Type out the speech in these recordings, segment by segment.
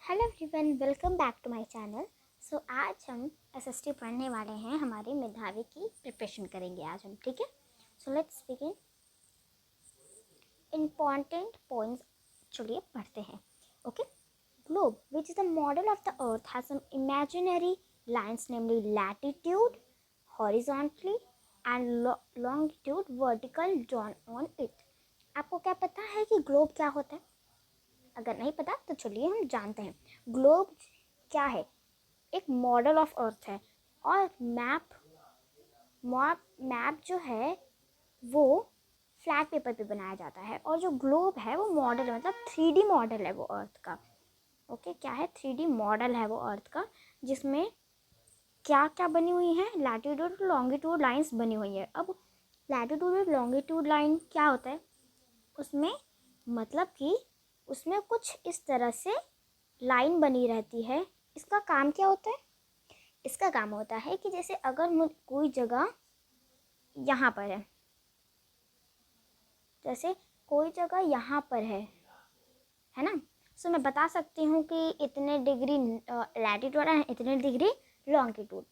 Hello everyone, welcome back to my channel. So आज हम SST पढ़ने वाले हैं। हमारी मेधावी की प्रिपरेशन करेंगे आज हम, ठीक है। So let's begin. Important points चलिए पढ़ते हैं। Okay. Globe which is the model of the earth has some imaginary lines namely latitude horizontally and longitude vertical drawn on it. आपको क्या पता है कि ग्लोब क्या होता है? अगर नहीं पता तो चलिए हम जानते हैं। ग्लोब क्या है? एक मॉडल ऑफ अर्थ है। और मैप जो है वो फ्लैट पेपर पे बनाया जाता है। और जो ग्लोब है वो मॉडल है, मतलब 3D मॉडल है वो अर्थ का। ओके, क्या है? 3D मॉडल है वो अर्थ का, जिसमें क्या क्या बनी हुई है? लैटिट्यूड और लॉन्गिट्यूड लाइंस बनी हुई है। अब लैटिट्यूड और लॉन्गिट्यूड लाइन क्या होता है उसमें? मतलब कि उसमें कुछ इस तरह से लाइन बनी रहती है। इसका काम क्या होता है? इसका काम होता है कि जैसे अगर कोई जगह यहाँ पर जैसे कोई जगह यहाँ पर है ना। सो मैं बता सकती हूँ कि इतने डिग्री लैटिट्यूड एंड इतने डिग्री लॉन्गिट्यूड,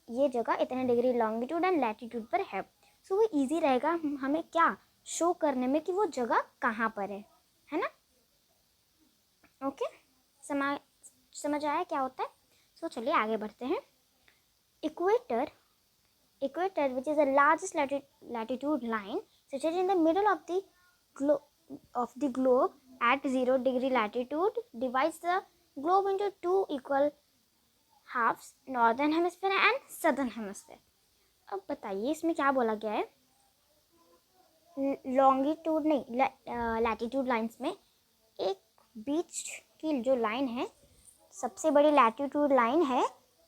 ये जगह इतने डिग्री लॉन्गिट्यूड एंड लैटिट्यूड पर है। सो वो इजी रहेगा हमें क्या शो करने में कि वो जगह कहाँ पर है ना। ओके, समझ आया क्या होता है? सो चलिए आगे बढ़ते हैं। Equator which is the largest latitude line situated in the middle of the globe at 0 degree latitude, divides the globe into two equal halves, northern hemisphere and southern hemisphere. अब बताइए इसमें क्या बोला गया है? लॉन्गिट्यूड नहीं, लैटिट्यूड लाइंस में एक बीच की जो लाइन है, सबसे बड़ी लैटिट्यूड लाइन है,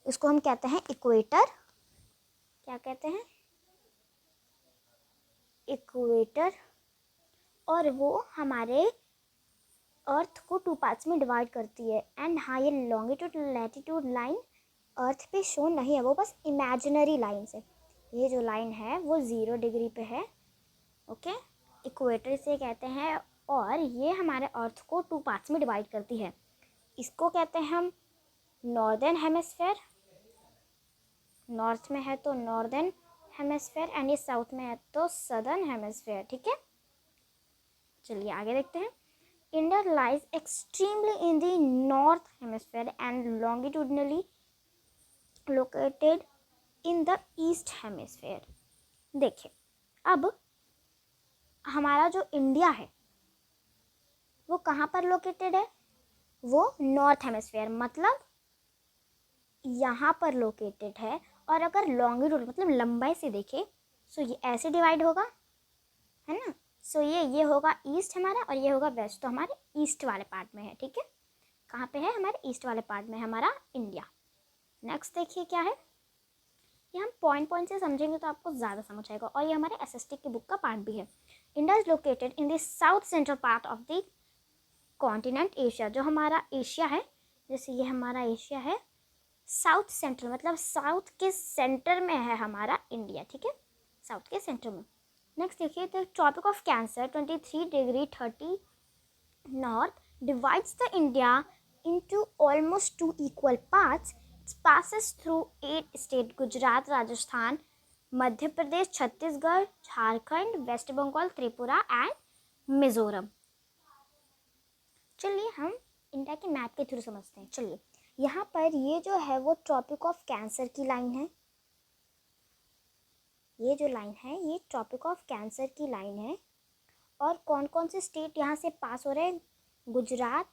उसको हम कहते हैं इक्वेटर। क्या कहते हैं? इक्वेटर। और वो हमारे अर्थ को 2 पार्ट्स में डिवाइड करती है। एंड हाँ, ये लॉन्गिट्यूड लैटिट्यूड लाइन अर्थ पे शो नहीं है, वो बस इमेजिनरी लाइन है। ये जो लाइन है वो 0 डिग्री पे है। ओके, इक्वेटर से कहते हैं। और ये हमारे अर्थ को 2 पार्ट्स में डिवाइड करती है। इसको कहते हैं हम नॉर्दर्न हेमिस्फेयर, नॉर्थ में है तो नॉर्दर्न हेमिस्फेयर, एंड ये साउथ में है तो सदर्न हेमिस्फेयर, ठीक है। चलिए आगे देखते हैं। India lies extremely in the north hemisphere and longitudinally located in the east hemisphere. देखिए, अब हमारा जो इंडिया है वो कहाँ पर लोकेटेड है? वो नॉर्थ हेमिस्फेयर, मतलब यहाँ पर लोकेटेड है। और अगर लॉन्गिट्यूड मतलब लंबाई से देखें सो ये ऐसे डिवाइड होगा, है ना। सो ये होगा ईस्ट हमारा और ये होगा वेस्ट, तो हमारे ईस्ट वाले पार्ट में है, ठीक है। कहाँ पे है? हमारे ईस्ट वाले पार्ट में हमारा इंडिया। नेक्स्ट देखिए क्या है। ये हम पॉइंट से समझेंगे तो आपको ज़्यादा समझ आएगा, और ये हमारे एसएसटी की बुक का पार्ट भी है। India is located in the south central part of the continent Asia. जो हमारा एशिया है, जैसे ये हमारा एशिया है, साउथ सेंट्रल मतलब साउथ के सेंटर में है हमारा इंडिया, ठीक है, साउथ के सेंटर में। नेक्स्ट देखिए, the Tropic of Cancer 23 degree 30 north divides the India into almost 2 equal parts. It passes through 8 states: Gujarat, Rajasthan, Madhya Pradesh, Chhattisgarh, Jharkhand, west Bengal, Tripura and Mizoram. चलिए हम इंडिया के मैप के थ्रू समझते हैं। चलिए, यहाँ पर ये जो है वो ट्रॉपिक ऑफ कैंसर की लाइन है। ये जो लाइन है ये ट्रॉपिक ऑफ कैंसर की लाइन है। और कौन कौन से स्टेट यहाँ से पास हो रहे हैं? गुजरात,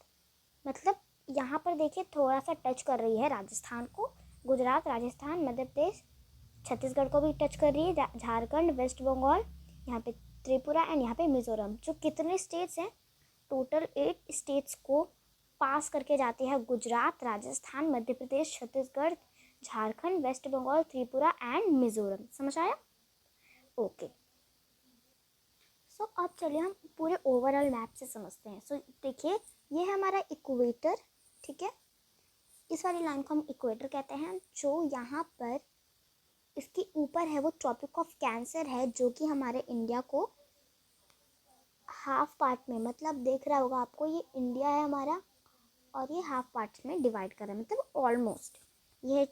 मतलब यहाँ पर देखिए थोड़ा सा टच कर रही है राजस्थान को। गुजरात, राजस्थान, मध्य प्रदेश, छत्तीसगढ़ को भी टच कर रही है, झारखंड, वेस्ट बंगाल, यहाँ पे त्रिपुरा एंड यहाँ पे मिजोरम। जो कितने स्टेट्स हैं? टोटल 8 स्टेट्स को पास करके जाती है गुजरात, राजस्थान, मध्य प्रदेश, छत्तीसगढ़, झारखंड, वेस्ट बंगाल, त्रिपुरा एंड मिजोरम। समझ आया? ओके। सो अब चलिए हम पूरे ओवरऑल मैप से समझते हैं। सो देखिए, ये है हमारा इक्वेटर, ठीक है। इस वाली लाइन को हम इक्वेटर कहते हैं। जो यहाँ पर इसके ऊपर है वो ट्रॉपिक ऑफ कैंसर है, जो कि हमारे इंडिया को हाफ पार्ट में, मतलब देख रहा होगा आपको, ये इंडिया है हमारा और ये हाफ पार्ट्स में डिवाइड कर रहा है, मतलब ऑलमोस्ट। ये है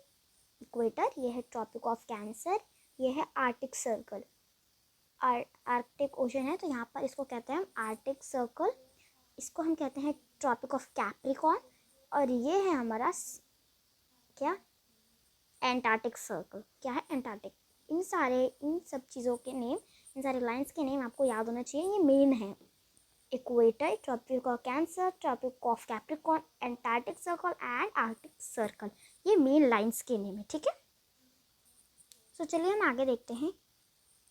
इक्वेटर, ये है ट्रॉपिक ऑफ कैंसर, ये है आर्टिक सर्कल। आर्कटिक ओशन है तो यहाँ पर इसको कहते हैं हम आर्टिक सर्कल, इसको हम कहते हैं ट्रॉपिक ऑफ कैप्रिकॉर्न, और ये है हमारा क्या, एंटार्क्टिक सर्कल। क्या है, एंटार्क्टिक। इन सब चीज़ों के नेम, इन सारे लाइंस के नेम आपको याद होना चाहिए, ये मेन है। Equator, Tropic of Cancer, Tropic of Capricorn, Antarctic Circle and Arctic Circle, ये मेन लाइंस के नेम है, ठीक है। तो चलिए हम आगे देखते हैं।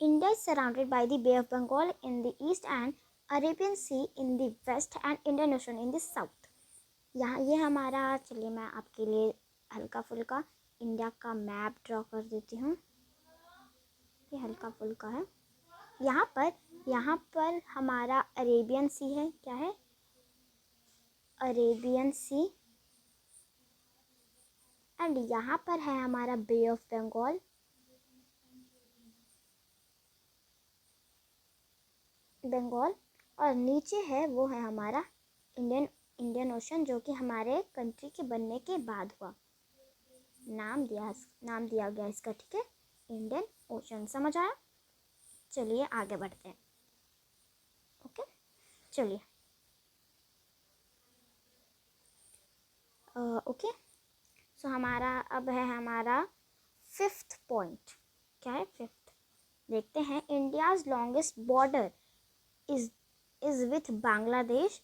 India is surrounded by the bay of Bengal in the east and Arabian Sea in the west and Indian Ocean in the south. यहाँ ये हमारा, चलिए मैं आपके लिए हल्का फुल्का इंडिया का मैप ड्रॉ कर देती हूँ। ये हल्का फुल्का है। यहाँ पर हमारा अरेबियन सी है। क्या है, अरेबियन सी। एंड यहाँ पर है हमारा बे ऑफ बंगाल। और नीचे है वो है हमारा इंडियन ओशन, जो कि हमारे कंट्री के बनने के बाद हुआ। नाम दिया गया इसका, ठीक है, इंडियन ओशन। समझ आया? चलिए आगे बढ़ते हैं। ओके, चलिए ओके। सो हमारा अब है हमारा 5th पॉइंट। क्या है 5th? देखते हैं। India's longest border is with Bangladesh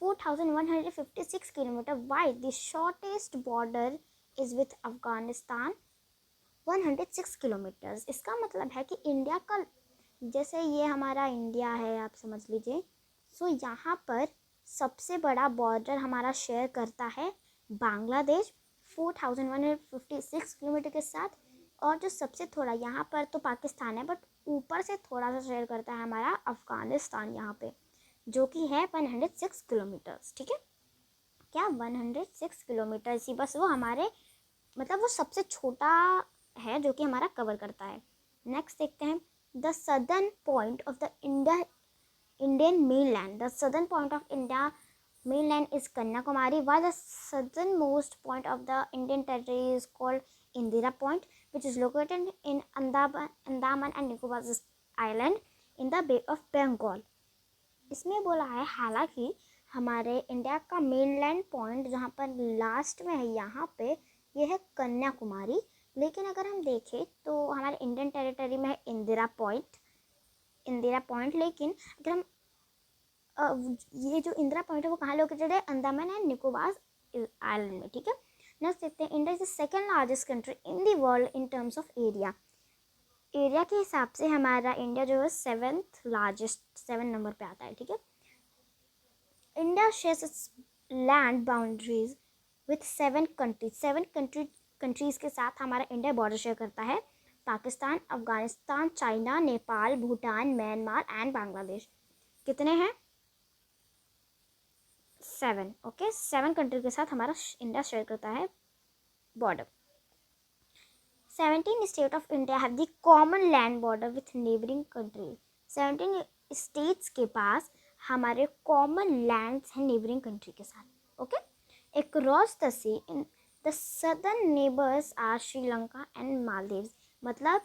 4156 kilometre wide. The shortest border is with Afghanistan 106 kilometres. इसका मतलब है कि इंडिया का, जैसे ये हमारा इंडिया है, आप समझ लीजिए। सो यहाँ पर सबसे बड़ा बॉर्डर हमारा शेयर करता है बांग्लादेश 4156 किलोमीटर के साथ, और जो सबसे थोड़ा, यहाँ पर तो पाकिस्तान है, बट ऊपर से थोड़ा सा शेयर करता है हमारा अफ़गानिस्तान यहाँ पे, जो कि है 106 किलोमीटर्स, ठीक है। क्या 106 किलोमीटर, इसी बस वो हमारे, मतलब वो सबसे छोटा है जो कि हमारा कवर करता है। नेक्स्ट देखते हैं। The southern point of the Indian mainland, the southern point of India mainland is Kanyakumari, while the southernmost point of the Indian territory is called Indira Point, which is located in Andaman and Nicobar Island in the Bay of Bengal. इसमें बोला है हालांकि हमारे India का mainland point जहाँ पर last में है, यहाँ पे ये है कन्याकुमारी, लेकिन अगर हम देखें तो हमारे इंडियन टेरिटरी में है इंदिरा पॉइंट। लेकिन अगर हम ये जो इंदिरा पॉइंट है वो कहाँ लोकेटेड है, अंडमान एंड निकोबार आइलैंड में, ठीक है। नेक्स्ट देखते हैं। India is the second largest country in the world in terms of area के हिसाब से हमारा इंडिया जो है 7th लार्जेस्ट, 7 नंबर पे आता है, ठीक है। India shares it's land boundaries with 7 countries के साथ हमारा इंडिया बॉर्डर शेयर करता है। Pakistan, Afghanistan, China, Nepal, Bhutan, Myanmar and Bangladesh. कितने हैं? 7। ओके, 7 कंट्री के साथ हमारा इंडिया शेयर करता है border. 17 state of India have the common land border with neighbouring country. 17 states के पास हमारे कॉमन लैंड्स हैं नेबरिंग कंट्री के साथ। Okay, across the sea in the southern neighbours are Sri Lanka and Maldives. मतलब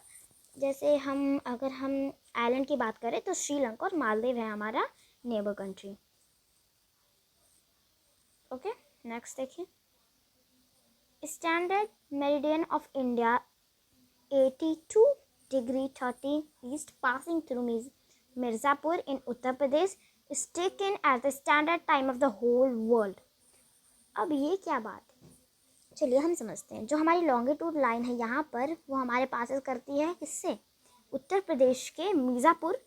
जैसे अगर हम आइलैंड की बात करें तो श्रीलंका और मालदीव है हमारा नेबर कंट्री। ओके, नेक्स्ट देखिए। Standard meridian of India 82 degree 30 east passing through Mirzapur in Uttar Pradesh is taken as the standard time of the whole world. अब ये क्या बात है, चलिए हम समझते हैं। जो हमारी लॉन्गिट्यूड लाइन है यहाँ पर, वो हमारे पास करती है किससे, उत्तर प्रदेश के मिर्ज़ापुर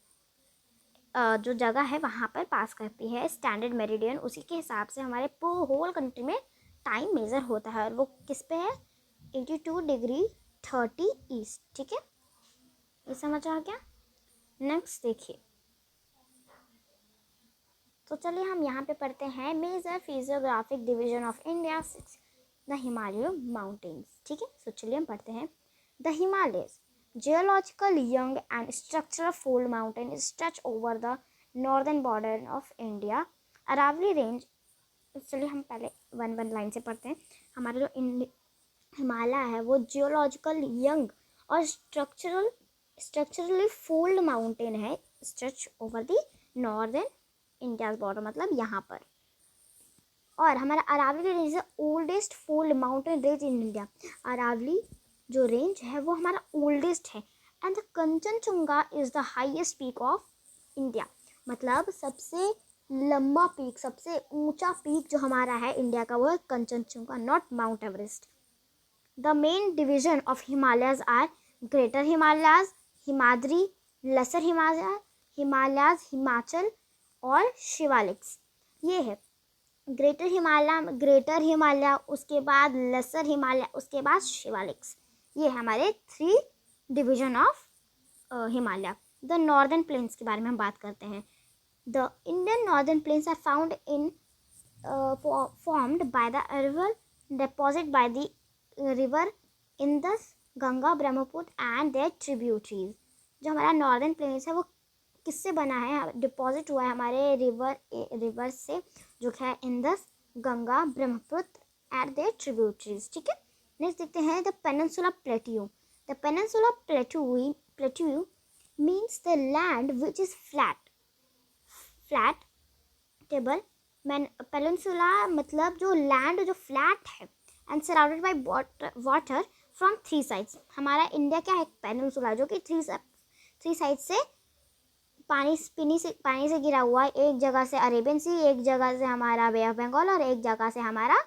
जो जगह है वहाँ पर पास करती है स्टैंडर्ड मेरिडियन। उसी के हिसाब से हमारे होल कंट्री में टाइम मेज़र होता है, और वो किस पे है, 82 डिग्री 30 ईस्ट, ठीक है। ये समझ आ गया? नेक्स्ट देखिए। तो चलिए हम यहाँ पे पढ़ते हैं major physiographic division of India 6 the Himalaya mountains, ठीक है। तो चलिए हम पढ़ते हैं। The Himalayas geological young and structural fold mountain stretch over the northern border of India. Aravalli Range चलिए हम पहले वन वन लाइन से पढ़ते हैं। हमारा जो हिमालय है वो जियोलॉजिकल यंग और स्ट्रक्चरली फोल्ड माउंटेन है, stretch over the northern India border, मतलब यहाँ पर। और हमारा Aravali range is oldest fold mountain range in India. Aravali जो रेंज है वो हमारा ओल्डेस्ट है। And the Kanchenjunga is the highest peak of India, मतलब सबसे लंबा पीक, सबसे ऊंचा पीक जो हमारा है इंडिया का वो है Kanchenjunga, not Mount Everest. The main division of Himalayas are greater Himalayas, Himadri, lesser Himalaya, Himalayas, Himachal और शिवालिक्स। ये है ग्रेटर हिमालय, उसके बाद लेसर हिमालय, उसके बाद शिवालिक्स। ये हमारे 3 division of Himalaya. The northern plains के बारे में हम बात करते हैं। The Indian northern plains are found in formed by the river deposit by the river Indus, Ganga, Brahmaputra and their tributaries। जो हमारा नॉर्दर्न प्लेन्स है वो किससे बना है, डिपॉजिट हुआ है हमारे रिवर से, जो है Indus, Ganga, Brahmaputra and their tributaries, ठीक है। नेक्स्ट देखते हैं the peninsula plateau. The peninsula plateau means the land which is flat table, peninsula मतलब जो लैंड जो फ्लैट है, and surrounded by water from 3 sides. हमारा इंडिया क्या है, पेनिनसुला, जो कि 3 साइड से पानी से गिरा हुआ है। एक जगह से अरेबियन सी, एक जगह से हमारा बे ऑफ बंगाल और एक जगह से हमारा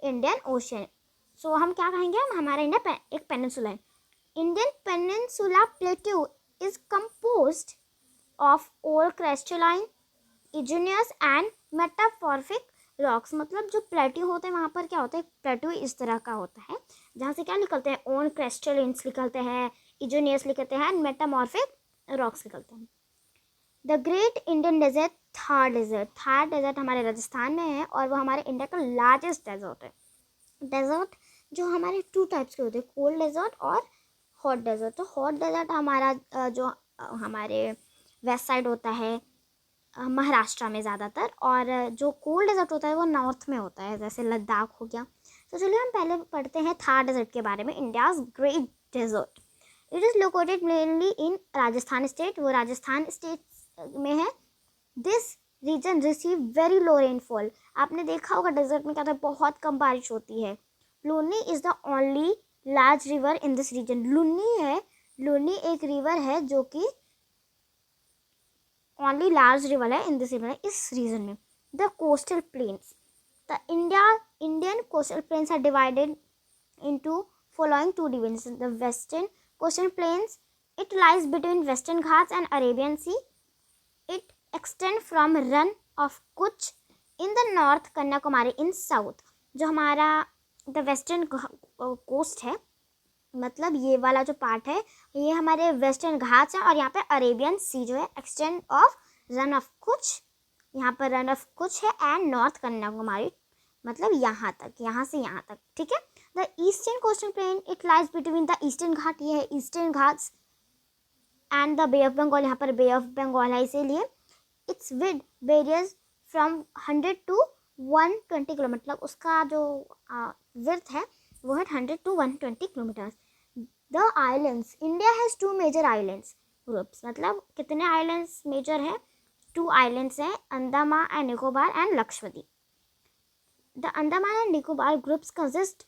इंडियन ओशन। सो हम क्या कहेंगे, हमारा इंडिया एक पेनिनसुला है। Indian peninsula plateau is composed of all crystalline, igneous and metamorphic rocks। मतलब जो प्लेट्यू होते हैं वहाँ पर क्या होता है, प्लेट्यू इस तरह का होता है जहाँ से क्या निकलते हैं, ऑन क्रिस्टलाइंस निकलते हैं, इग्नियस निकलते हैं, मेटामॉर्फिक रॉक्स निकलते हैं। The great Indian desert, Thar desert हमारे राजस्थान में है और वो हमारे इंडिया का लार्जेस्ट डेजर्ट है। डेजर्ट जो हमारे 2 टाइप्स के होते हैं, कोल्ड डेजर्ट और हॉट डेजर्ट। तो हॉट डेजर्ट हमारा जो हमारे वेस्ट साइड होता है महाराष्ट्र में ज़्यादातर, और जो कोल्ड डेजर्ट होता है वो नॉर्थ में होता है, जैसे लद्दाख हो गया। तो चलिए हम पहले पढ़ते हैं थार डेजर्ट के बारे में। India's great desert, it is located mainly in Rajasthan state, वो राजस्थान स्टेट में है। This region receive very low rainfall. आपने देखा होगा डेजर्ट में क्या होता है, बहुत कम बारिश होती है। Luni is the only large river in this region. Luni एक रिवर है जो कि ओनली लार्ज रिवर है इन दिस रिवर, इस रीजन में। The coastal plains, the Indian coastal plains are divided into following 2 division. The western coastal plains, it lies between western Ghats and Arabian sea. It extend from Rann of Kutch in the north, Kanyakumari in south. जो हमारा the western coast है, मतलब ये वाला जो part है ये हमारे वेस्टर्न घाट्स हैं, और यहाँ पे अरेबियन सी जो है एक्सटेंड ऑफ रन ऑफ कुछ, यहाँ पर रन ऑफ कुछ है, एंड नॉर्थ कन्याकुमारी, मतलब यहाँ तक, यहाँ से यहाँ तक, ठीक है। The eastern coastal plain, it lies between the eastern Ghat, ये है eastern Ghats, and the bay of Bengal, यहाँ पर बे ऑफ बंगाल है, इसीलिए it's width varies from 100 to 120 kilometre, मतलब उसका जो विड्थ है वो है 100 to 120 kilometres. The islands, India has 2 major islands groups, मतलब कितने आइलैंड्स मेजर है, 2 आइलैंड्स हैं, Andaman and Nicobar and Lakshadweep. The Andaman and Nicobar groups consist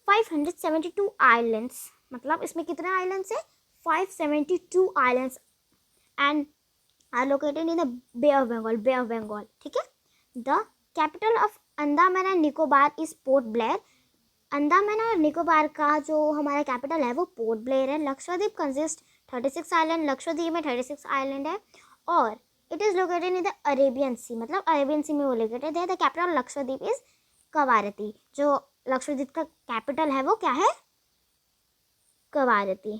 572 islands, मतलब इसमें कितने आइलैंड्स हैं, 572 islands, and are located in the bay of Bengal, ठीक है। The capital of Andaman and Nicobar is Port Blair. Andaman और निकोबार का जो हमारा कैपिटल है वो पोर्ट ब्लेयर है। लक्षद्वीप कंसिस्ट 36 आइलैंड, लक्षद्वीप में 36 आइलैंड है, और it is located in the Arabian sea, मतलब अरेबियन सी में वो लोकेटेड है। The capital of Lakshadweep is Kavaratti, जो लक्षद्वीप का कैपिटल है वो क्या है, कवारती,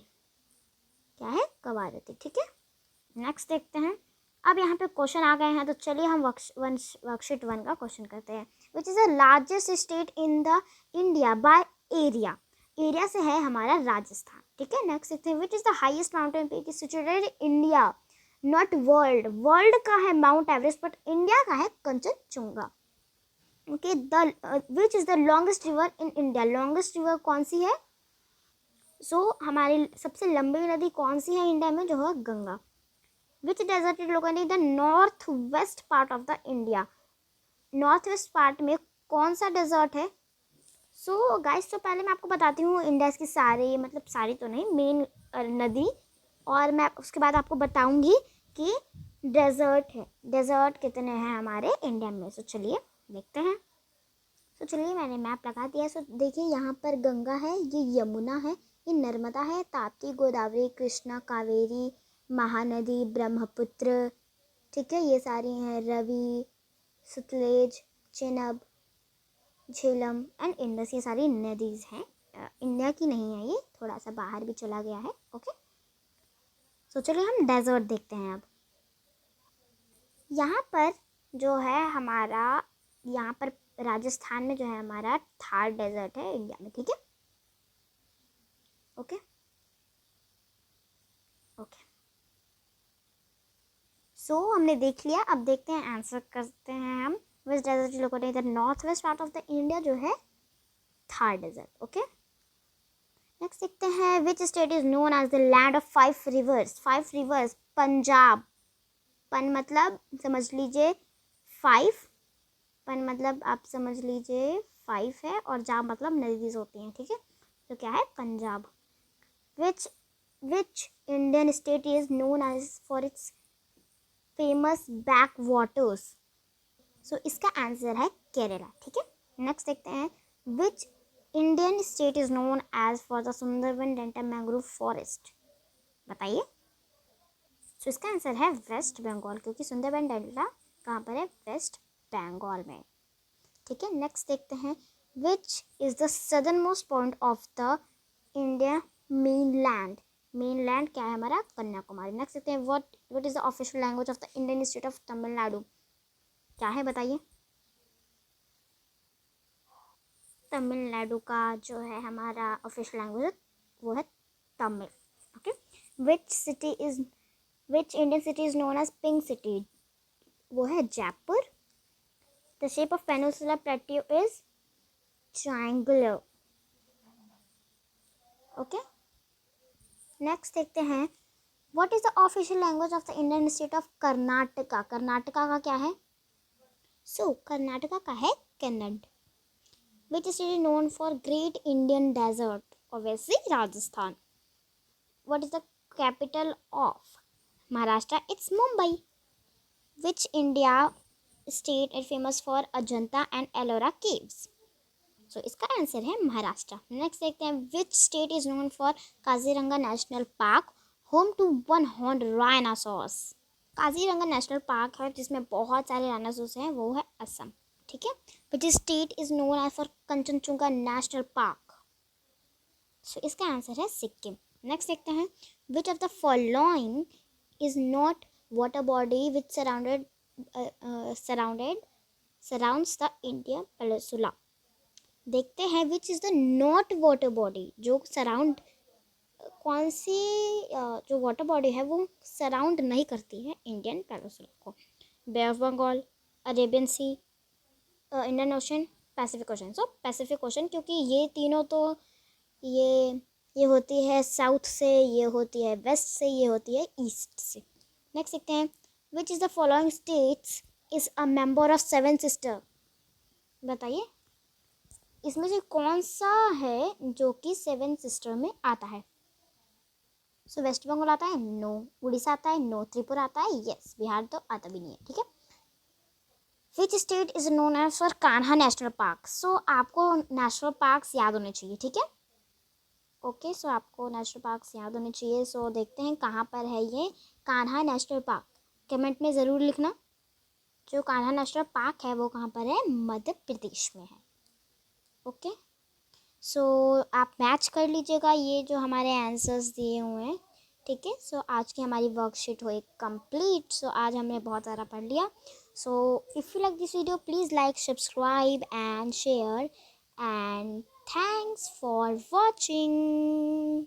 क्या है, कवारती, ठीक है। नेक्स्ट देखते हैं। अब यहाँ पे क्वेश्चन आ गए हैं, तो चलिए हम वर्कशीट 1 का क्वेश्चन करते हैं। Which is the largest state in the India by area, area से है हमारा राजस्थान, ठीक है। नेक्स्ट देखते हैं। Which is the highest mountain peak is situated India, not world, world का है माउंट एवरेस्ट, बट इंडिया का है Kanchenjunga. Okay, which is the longest river in India, longest river कौन सी है? हमारी सबसे लंबी नदी कौन सी है इंडिया में? जो है Ganga. Which desert is located in the north west part of the India, north west part में कौन सा डेजर्ट है? गाइस, तो पहले मैं आपको बताती हूँ इंडिया की सारी, मतलब सारी तो नहीं, मेन नदी, और मैं उसके बाद आपको बताऊंगी कि डेजर्ट कितने हैं हमारे इंडिया में। चलिए देखते हैं। चलिए, मैंने मैप लगा दिया। देखिए, यहाँ पर गंगा है, ये यमुना है, ये नर्मदा है, ताप्ती, गोदावरी, कृष्णा, कावेरी, महानदी, ब्रह्मपुत्र, ठीक है, ये सारी हैं, रवि, सतलेज, चेनाब, झेलम एंड इंडस, ये सारी नदीज हैं। इंडिया की नहीं है, ये थोड़ा सा बाहर भी चला गया है। ओके, चलिए हम डेजर्ट देखते हैं अब। यहाँ पर जो है हमारा, यहाँ पर राजस्थान में जो है हमारा थार डेजर्ट है इंडिया में, ठीक है। ओके ओके, हमने देख लिया। अब देखते हैं, आंसर करते हैं हम। Which desert located in the north west part of the India, जो है थार डेजर्ट। ओके, नेक्स्ट देखते हैं। Which state is known as the land of 5 rivers, 5 rivers? Punjab. पन मतलब समझ लीजिए 5, पन मतलब आप समझ लीजिए 5 है, और जाब मतलब नदीज होती हैं, ठीक है। तो क्या है? Punjab. Which Indian state is known as for its famous back waters? इसका आंसर है केरला, ठीक है। नेक्स्ट देखते हैं। Which Indian state is known as for the Sundarban delta mangrove forest? बताइए। इसका आंसर है वेस्ट बंगाल, क्योंकि सुंदरबन डेल्टा कहाँ पर है? वेस्ट बंगाल में, ठीक है। नेक्स्ट देखते हैं। Which is the southern most point of the India mainland? Mainland क्या है हमारा? कन्याकुमारी। नेक्स्ट देखते हैं। What is the official language of the Indian state of Tamil Nadu? क्या है बताइए। तमिलनाडु का जो है हमारा ऑफिशियल लैंग्वेज, वो है Tamil. Okay, which Indian city is known as pink city? वो है Jaipur. The shape of peninsula plateau is triangular. Okay, next देखते हैं। What is the official language of the Indian state of Karnataka? Karnataka का क्या है? कर्नाटका का है Kannada. Which state is known for Great Indian Desert? Obviously, Rajasthan. What is the capital of Maharashtra? It's Mumbai. Which India state is famous for Ajanta and Ellora caves? इसका answer है Maharashtra. Next देखते हैं। Which state is known for Kaziranga National Park, home to one-horned rhinoceros? Kaziranga national park है जिसमें बहुत सारे dinosaurs हैं, वो है असम, ठीक है। Which state is known as for Kanchenjunga national park? इसका आंसर है सिक्किम। नेक्स्ट देखते हैं। Which of the following is not water body which surrounds the Indian peninsula? देखते हैं। Which is the not water body, जो सराउंड, कौन सी जो वाटर बॉडी है वो सराउंड नहीं करती है इंडियन पेनिनसुला को? Bay of Bengal, Arabian sea, Indian ocean, Pacific ocean. Pacific ocean, क्योंकि ये तीनों तो ये होती है साउथ से, ये होती है वेस्ट से, ये होती है ईस्ट से। नेक्स्ट देखते हैं। Which is the following states is a member of 7 sister? बताइए, इसमें से कौन सा है जो कि 7 सिस्टर में आता है? वेस्ट बंगाल आता है? नो। उड़ीसा आता है? नो। त्रिपुरा आता है? यस। बिहार तो आता भी नहीं है, ठीक है। Which state is known as for Kanha national park? आपको नेशनल पार्क्स याद होने चाहिए, ठीक है। ओके, आपको नेशनल पार्क्स याद होने चाहिए। देखते हैं कहाँ पर है ये कान्हा नेशनल पार्क। कमेंट में ज़रूर लिखना जो कान्हा नेशनल पार्क है वो कहाँ पर है? मध्य प्रदेश में है। ओके, आप मैच कर लीजिएगा ये जो हमारे आंसर्स दिए हुए हैं, ठीक है। आज की हमारी वर्कशीट हुई कंप्लीट। आज हमने बहुत सारा पढ़ लिया। If you like this video, please like, subscribe and share, and thanks for watching.